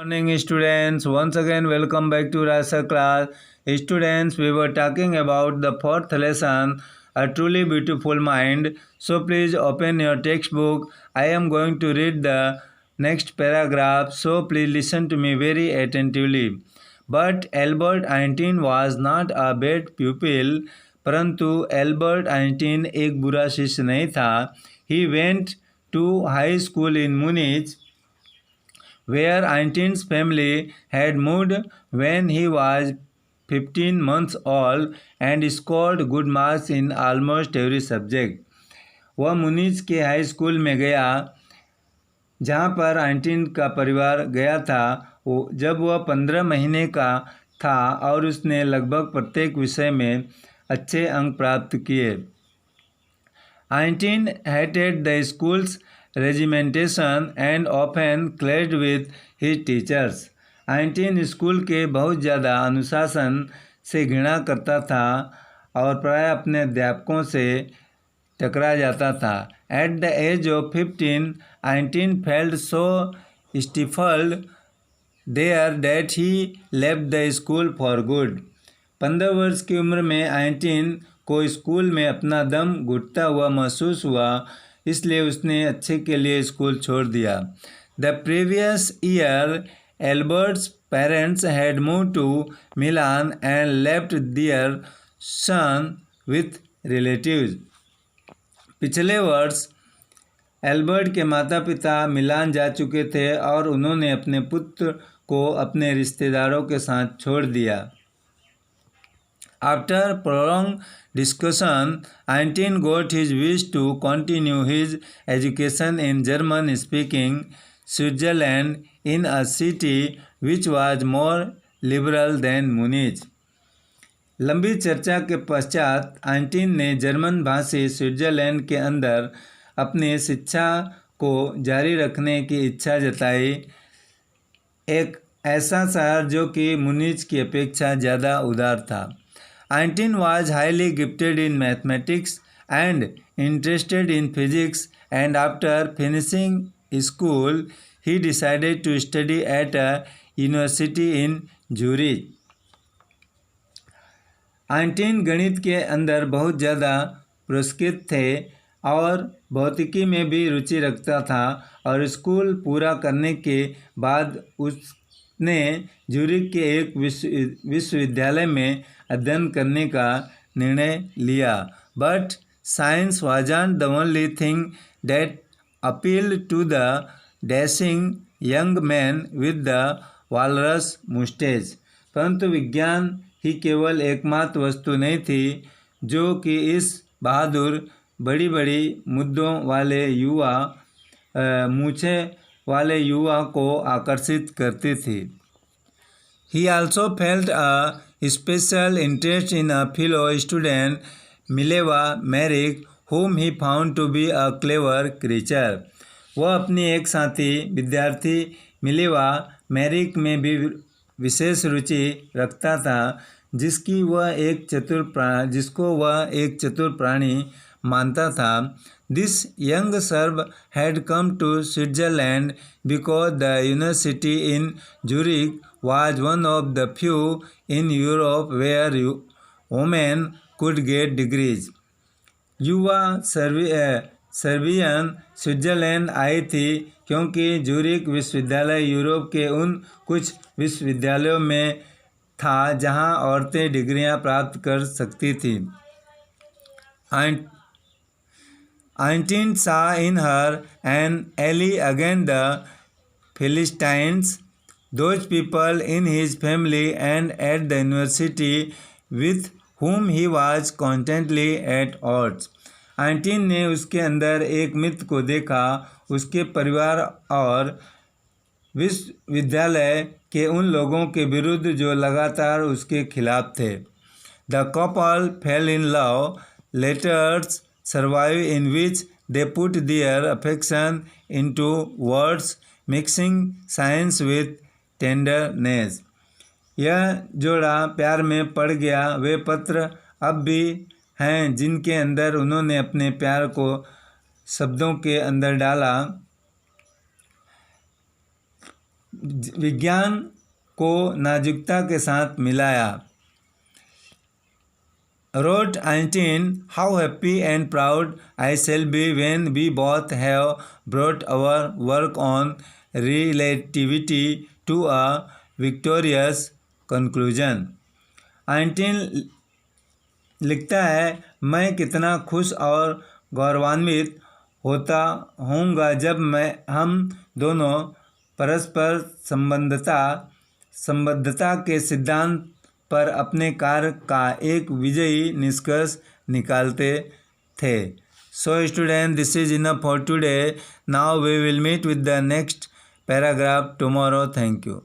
Morning students, once again welcome back to Rasa class. Students, we were talking about the fourth lesson, a truly beautiful mind. So please open your textbook. I am going to read the next paragraph, so please listen to me very attentively. But Albert Einstein was not a bad pupil. परंतु Albert Einstein एक बुरा शिष्य नहीं था. He went to high school in Munich, where Einstein's family had moved when he was 15 months old and scored good marks in almost every subject. वह मुनीच के high school में गया जहाँ पर आइंस्टीन का परिवार गया था जब वह 15 महीने का था और उसने लगभग प्रत्येक विषय में अच्छे अंक प्राप्त किए. Einstein hated the school's regimentation and often clashed with his teachers. Einstein school के बहुत ज़्यादा अनुशासन से घृणा करता था और प्राय अपने अध्यापकों से टकरा जाता था. At the age of 15, Einstein felt so stifled there that he left the school for good. 15 वर्ष की उम्र में आइंस्टीन को स्कूल में अपना दम घुटता हुआ महसूस हुआ, इसलिए उसने अच्छे के लिए स्कूल छोड़ दिया. The previous year Albert's parents had move to Milan and left their son with relatives. पिछले वर्ष एल्बर्ट के माता पिता मिलान जा चुके थे और उन्होंने अपने पुत्र को अपने रिश्तेदारों के साथ छोड़ दिया. After prolonged discussion, Einstein got his wish to continue his education in German-speaking Switzerland in a city which was more liberal than Munich. लंबी चर्चा के पश्चात आइंस्टीन ने जर्मन भाषी स्विट्जरलैंड के अंदर अपनी शिक्षा को जारी रखने की इच्छा जताई, एक ऐसा शहर जो कि मुनीच की अपेक्षा ज़्यादा उदार था. Einstein was highly gifted in mathematics and interested in physics, and after finishing school, he decided to study at a university in Zurich. Einstein गणित के अंदर बहुत ज़्यादा पुरस्कृत थे और भौतिकी में भी रुचि रखता था और स्कूल पूरा करने के बाद उसने ज्यूरिख के एक विश्वविद्यालय में अध्ययन करने का निर्णय लिया. But science wasn't the only thing that appealed to the dashing young man with the walrus moustache. परंतु विज्ञान ही केवल एकमात्र वस्तु नहीं थी जो कि इस बहादुर बड़ी बड़ी मुद्दों वाले मूछे वाले युवा को आकर्षित करती थी. He also felt a special interest in a fellow student, Mileva Merrick, whom he found to be a clever creature. वह अपनी एक साथी विद्यार्थी मिलेवा मैरिक में भी विशेष रुचि रखता था, जिसको वह एक चतुर प्राणी मानता था. This young Serb had come to Switzerland because the university in Zurich was one of the few in Europe where women could get degrees. युवा सर्बियन स्विट्जरलैंड आई थी क्योंकि ज्यूरिख विश्वविद्यालय यूरोप के उन कुछ विश्वविद्यालयों में था जहां औरतें डिग्रियां प्राप्त कर सकती थीं. Einstein saw in her an ally against the Philistines, those people in his family and at the university with whom he was constantly at odds. Einstein ने उसके अंदर एक मित्र को देखा, उसके परिवार और विश्वविद्यालय के उन लोगों के विरुद्ध जो लगातार उसके खिलाफ थे. The couple fell in love. Letters survive in which they put their affection into words, mixing science with tenderness. यह जोड़ा प्यार में पड़ गया. वे पत्र अब भी हैं जिनके अंदर उन्होंने अपने प्यार को शब्दों के अंदर डाला विज्ञान को नाजुकता के साथ मिलाया। Wrote Einstein, how happy and proud I shall be when we both have brought our work on relativity to a victorious conclusion. Einstein लिखता है, मैं कितना खुश और गौरवान्वित होता हूँगा जब हम दोनों परस्पर संबद्धता के सिद्धांत पर अपने कार्य का एक विजयी निष्कर्ष निकालते थे। So student, this is enough for today. Now we will meet with the next paragraph tomorrow. Thank you.